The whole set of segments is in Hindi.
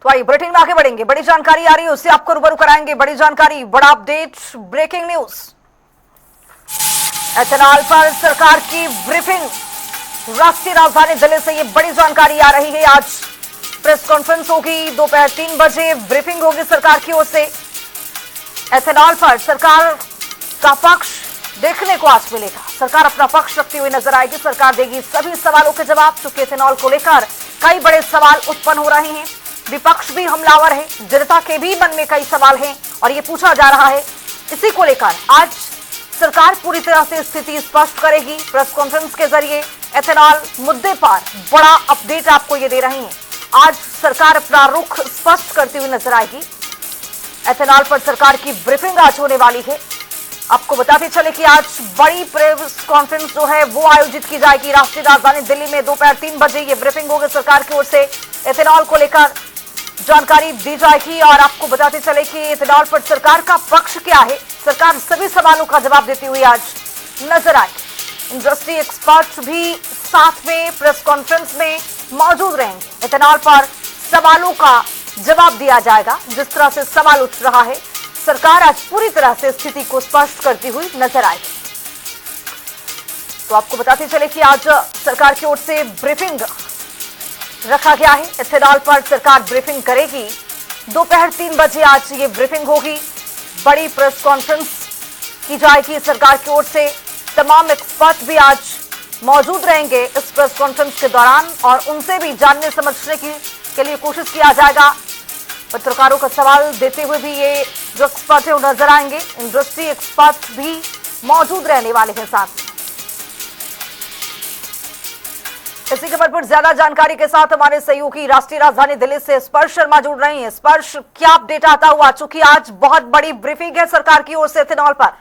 तो आइए बुलेटिन में आगे बढ़ेंगे। बड़ी जानकारी आ रही है, उससे आपको रूबरू कराएंगे। बड़ी जानकारी, बड़ा अपडेट, ब्रेकिंग न्यूज। एथेनॉल पर सरकार की ब्रीफिंग, राष्ट्रीय राजधानी दिल्ली से ये बड़ी जानकारी आ रही है। आज प्रेस कॉन्फ्रेंस होगी, दोपहर 3 बजे ब्रीफिंग होगी सरकार की ओर से। एथेनॉल पर सरकार का पक्ष देखने को आज मिलेगा। सरकार अपना पक्ष रखती हुई नजर आएगी। सरकार देगी सभी सवालों के जवाब, क्योंकि एथेनॉल को लेकर कई बड़े सवाल उत्पन्न हो रहे हैं। विपक्ष भी हमलावर है, जनता के भी मन में कई सवाल हैं और ये पूछा जा रहा है। इसी को लेकर आज सरकार पूरी तरह से स्थिति स्पष्ट करेगी। प्रेस कॉन्फ्रेंस के जरिए एथेनॉल मुद्दे पर बड़ा अपडेट आपको ये दे रही है। आज सरकार अपना रुख स्पष्ट करती हुई नजर आएगी। एथेनॉल पर सरकार की ब्रीफिंग आज होने वाली है। आपको बताते चले कि आज बड़ी प्रेस कॉन्फ्रेंस जो है वो आयोजित की जाएगी राष्ट्रीय राजधानी दिल्ली में। दोपहर 3 बजे ये ब्रीफिंग होगी सरकार की ओर से। एथेनॉल को लेकर जानकारी दी जाएगी और आपको बताते चले कि एथेनॉल पर सरकार का पक्ष क्या है। सरकार सभी सवालों का जवाब देती हुई आज नजर आएगी। इंडस्ट्री एक्सपर्ट भी साथ में प्रेस कॉन्फ्रेंस में मौजूद रहेंगे। एथेनॉल पर सवालों का जवाब दिया जाएगा। जिस तरह से सवाल उठ रहा है, सरकार आज पूरी तरह से स्थिति को स्पष्ट करती हुई नजर आएगी। तो आपको बताते चले कि आज सरकार की ओर से ब्रीफिंग रखा गया है। एथेनॉल पर सरकार ब्रीफिंग करेगी। दोपहर 3 बजे आज ये ब्रीफिंग होगी। बड़ी प्रेस कॉन्फ्रेंस की जाएगी सरकार की ओर से। तमाम एक्सपर्ट भी आज मौजूद रहेंगे इस प्रेस कॉन्फ्रेंस के दौरान और उनसे भी जानने समझने के लिए कोशिश किया जाएगा। पत्रकारों का सवाल देते हुए भी ये जो एक्सपर्ट है वो नजर आएंगे। इंडस्ट्री एक्सपर्ट भी मौजूद रहने वाले हैं साथ। इसी खबर पर ज्यादा जानकारी के साथ हमारे सहयोगी राष्ट्रीय राजधानी दिल्ली से स्पर्श शर्मा जुड़ रही हैं। स्पर्श, क्या अपडेट आता हुआ, चूंकि आज बहुत बड़ी ब्रीफिंग है सरकार की ओर से एथेनॉल पर?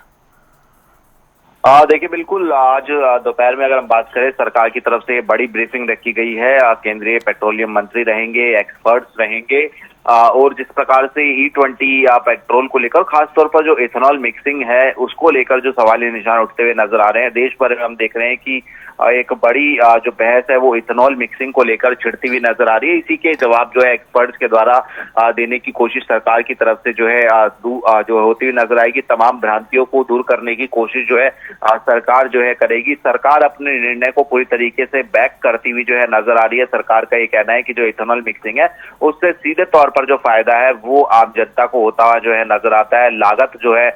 देखिए, बिल्कुल आज दोपहर में अगर हम बात करें, सरकार की तरफ से बड़ी ब्रीफिंग रखी गई है। केंद्रीय पेट्रोलियम मंत्री रहेंगे, एक्सपर्ट्स रहेंगे और जिस प्रकार से E20 पेट्रोल को लेकर, खासतौर पर जो इथेनॉल मिक्सिंग है उसको लेकर जो सवालिया निशान उठते हुए नजर आ रहे हैं। देश भर में हम देख रहे हैं कि एक बड़ी जो बहस है वो इथेनॉल मिक्सिंग को लेकर छिड़ती हुई नजर आ रही है। इसी के जवाब जो है एक्सपर्ट्स के द्वारा देने की कोशिश सरकार की तरफ से जो है जो होती हुई नजर आएगी। तमाम भ्रांतियों को दूर करने की कोशिश जो है सरकार जो है करेगी। सरकार अपने निर्णय को पूरी तरीके से बैक करती हुई जो है नजर आ रही है। सरकार का ये कहना है कि जो इथेनॉल मिक्सिंग है उससे सीधे तौर पर जो फायदा है वो आम जनता को होता हुआ जो है नजर आता है। लागत जो है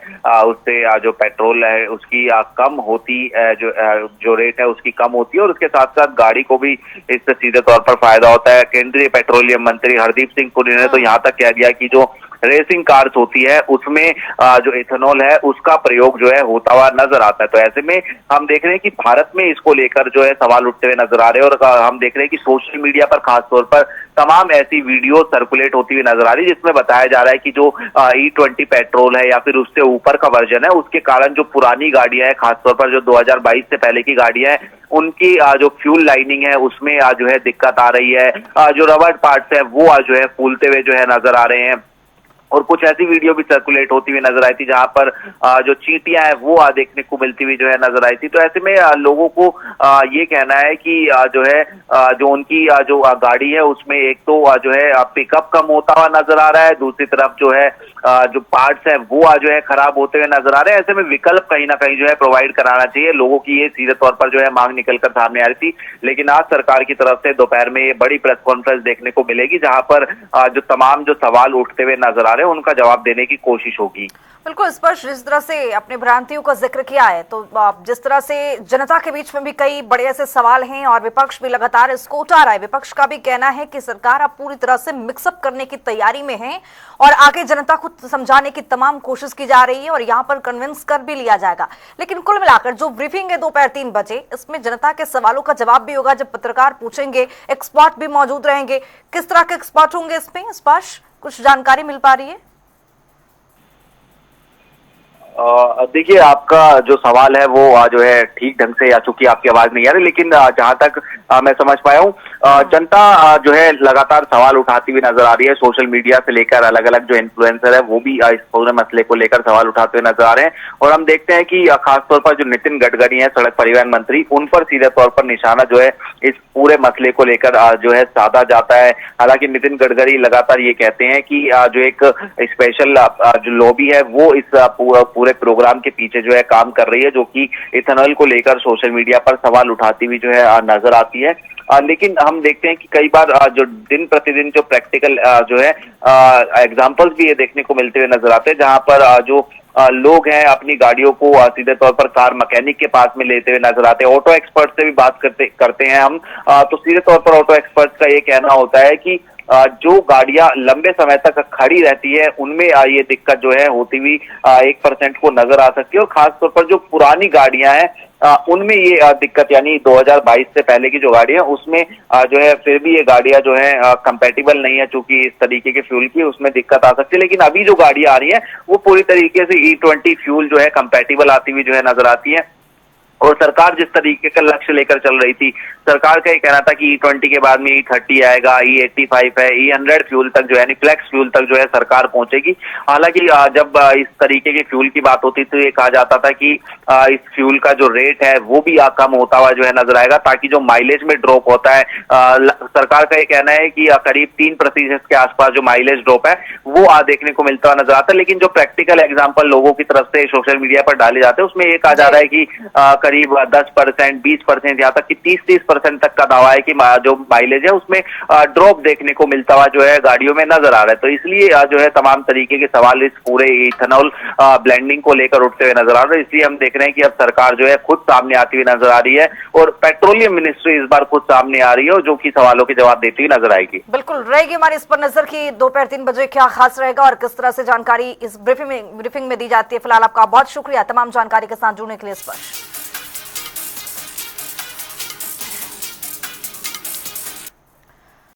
उससे जो पेट्रोल है उसकी कम होती, जो रेट है उसकी कम होती है और उसके साथ साथ गाड़ी को भी इससे सीधे तौर पर फायदा होता है। केंद्रीय पेट्रोलियम मंत्री हरदीप सिंह पुरी ने तो यहाँ तक कह दिया कि जो रेसिंग कार्स होती है उसमें जो इथेनॉल है उसका प्रयोग जो है होता हुआ नजर आता है। तो ऐसे में हम देख रहे हैं कि भारत में इसको लेकर जो है सवाल उठते हुए नजर आ रहे हैं और हम देख रहे हैं कि सोशल मीडिया पर खासतौर पर तमाम ऐसी वीडियो सर्कुलेट होती हुई नजर आ रही है जिसमें बताया जा रहा है कि जो E20 पेट्रोल है या फिर उससे ऊपर का वर्जन है उसके कारण जो पुरानी गाड़ियां हैं, खासतौर पर जो 2022 से पहले की गाड़ियां हैं, उनकी जो फ्यूल लाइनिंग है उसमें जो है दिक्कत आ रही है। जो रबर पार्ट्स है वो जो है फूलते हुए जो है नजर आ रहे हैं और कुछ ऐसी वीडियो भी सर्कुलेट होती हुई नजर आई थी जहां पर जो चींटियां हैं वो देखने को मिलती हुई जो है नजर आई थी। तो ऐसे में लोगों को ये कहना है कि जो है जो उनकी जो गाड़ी है उसमें एक तो जो है पिकअप कम होता हुआ नजर आ रहा है, दूसरी तरफ जो है जो पार्ट्स है वो जो है खराब होते हुए नजर आ रहे हैं। ऐसे में विकल्प कहीं ना कहीं जो है प्रोवाइड कराना चाहिए लोगों की, ये सीधे तौर पर जो है मांग निकलकर सामने आ रही थी। लेकिन आज सरकार की तरफ से दोपहर में ये बड़ी प्रेस कॉन्फ्रेंस देखने को मिलेगी जहां पर जो तमाम जो सवाल उठते हुए नजर आ रहे हैं उनका जवाब देने की कोशिश होगी। बिल्कुल स्पष्ट, जिस तरह से अपने भ्रांतियों का जिक्र किया है, तो जिस तरह से जनता के बीच में भी कई बड़े ऐसे सवाल हैं और विपक्ष भी लगातार इसको उठा रहा है। विपक्ष का भी कहना है कि सरकार अब पूरी तरह से मिक्सअप करने की तैयारी में है और आगे जनता को समझाने की तमाम कोशिश की जा रही है और यहाँ पर कन्विंस कर भी लिया जाएगा। लेकिन कुल मिलाकर जो ब्रीफिंग है दोपहर 3 बजे, इसमें जनता के सवालों का जवाब भी होगा। जब पत्रकार पूछेंगे, एक्सपर्ट भी मौजूद रहेंगे। किस तरह के एक्सपर्ट होंगे इसमें, स्पष्ट कुछ जानकारी मिल पा रही है? देखिए, आपका जो सवाल है वो जो है ठीक ढंग से, या चूंकि आपकी आवाज नहीं आ रही, लेकिन जहां तक मैं समझ पाया हूँ, जनता जो है लगातार सवाल उठाती हुई नजर आ रही है। सोशल मीडिया से लेकर अलग अलग जो इन्फ्लुएंसर है वो भी इस पूरे मसले को लेकर सवाल उठाते हुए नजर आ रहे हैं। और हम देखते हैं कि खासतौर पर जो नितिन गडकरी है, सड़क परिवहन मंत्री, उन पर सीधे तौर पर निशाना जो है इस पूरे मसले को लेकर जो है साधा जाता है। हालांकि नितिन गडकरी लगातार ये कहते हैं कि जो एक स्पेशल जो लॉबी है वो इस पूरे प्रोग्राम के पीछे जो है काम कर रही है, जो कि इथेनॉल को लेकर सोशल मीडिया पर सवाल उठाती हुई जो है नजर आती है। लेकिन हम देखते हैं कि कई बार जो दिन प्रतिदिन जो प्रैक्टिकल जो है एग्जाम्पल्स भी ये देखने को मिलते हुए नजर आते हैं, जहां पर जो लोग हैं अपनी गाड़ियों को सीधे तौर पर कार मैकेनिक के पास में लेते हुए नजर आते हैं। ऑटो एक्सपर्ट से भी बात करते हैं हम, तो सीधे तौर पर ऑटो एक्सपर्ट का ये कहना होता है कि जो गाड़ियां लंबे समय तक खड़ी रहती है उनमें ये दिक्कत जो है होती हुई 1% को नजर आ सकती है। और खासतौर पर जो पुरानी गाड़ियां हैं उनमें ये दिक्कत, यानी 2022 से पहले की जो गाड़ियां उसमें जो है फिर भी ये गाड़ियां जो है कंपैटिबल नहीं है, चूंकि इस तरीके के फ्यूल की उसमें दिक्कत आ सकती है। लेकिन अभी जो गाड़ियां आ रही है वो पूरी तरीके से E20 फ्यूल जो है कंपैटिबल आती हुई जो है नजर आती है। और सरकार जिस तरीके का लक्ष्य लेकर चल रही थी, सरकार का ये कहना था कि E20 के बाद में E30 आएगा, E85 है, E100 फ्यूल तक जो है, फ्लेक्स फ्यूल तक जो है सरकार पहुंचेगी। हालांकि जब इस तरीके के फ्यूल की बात होती तो ये कहा जाता था कि इस फ्यूल का जो रेट है वो भी कम होता हुआ जो है नजर आएगा, ताकि जो माइलेज में ड्रॉप होता है, सरकार का ये कहना है कि करीब 3% के आसपास जो माइलेज ड्रॉप है वो देखने को मिलता हुआ नजर आता है। लेकिन जो प्रैक्टिकल एग्जाम्पल लोगों की तरफ से सोशल मीडिया पर डाले जाते हैं उसमें ये कहा जा रहा है कि करीब 10%, 20%, यहाँ तक कि 30% तक का दावा है कि जो माइलेज है उसमें ड्रॉप देखने को मिलता हुआ जो है गाड़ियों में नजर आ रहा है। तो इसलिए जो है तमाम तरीके के सवाल इस पूरे इथेनॉल ब्लेंडिंग को लेकर उठते हुए नजर आ रहे हैं। इसलिए हम देख रहे हैं कि अब सरकार जो है खुद सामने आती हुई नजर आ रही है और पेट्रोलियम मिनिस्ट्री इस बार खुद सामने आ रही है, और जो कि सवालों के जवाब देती हुई नजर आएगी। बिल्कुल रहेगी हमारी इस पर नजर की दोपहर 3 बजे क्या खास रहेगा और किस तरह से जानकारी इस ब्रीफिंग में दी जाती है। फिलहाल आपका बहुत शुक्रिया तमाम जानकारी के साथ जुड़ने के लिए इस पर।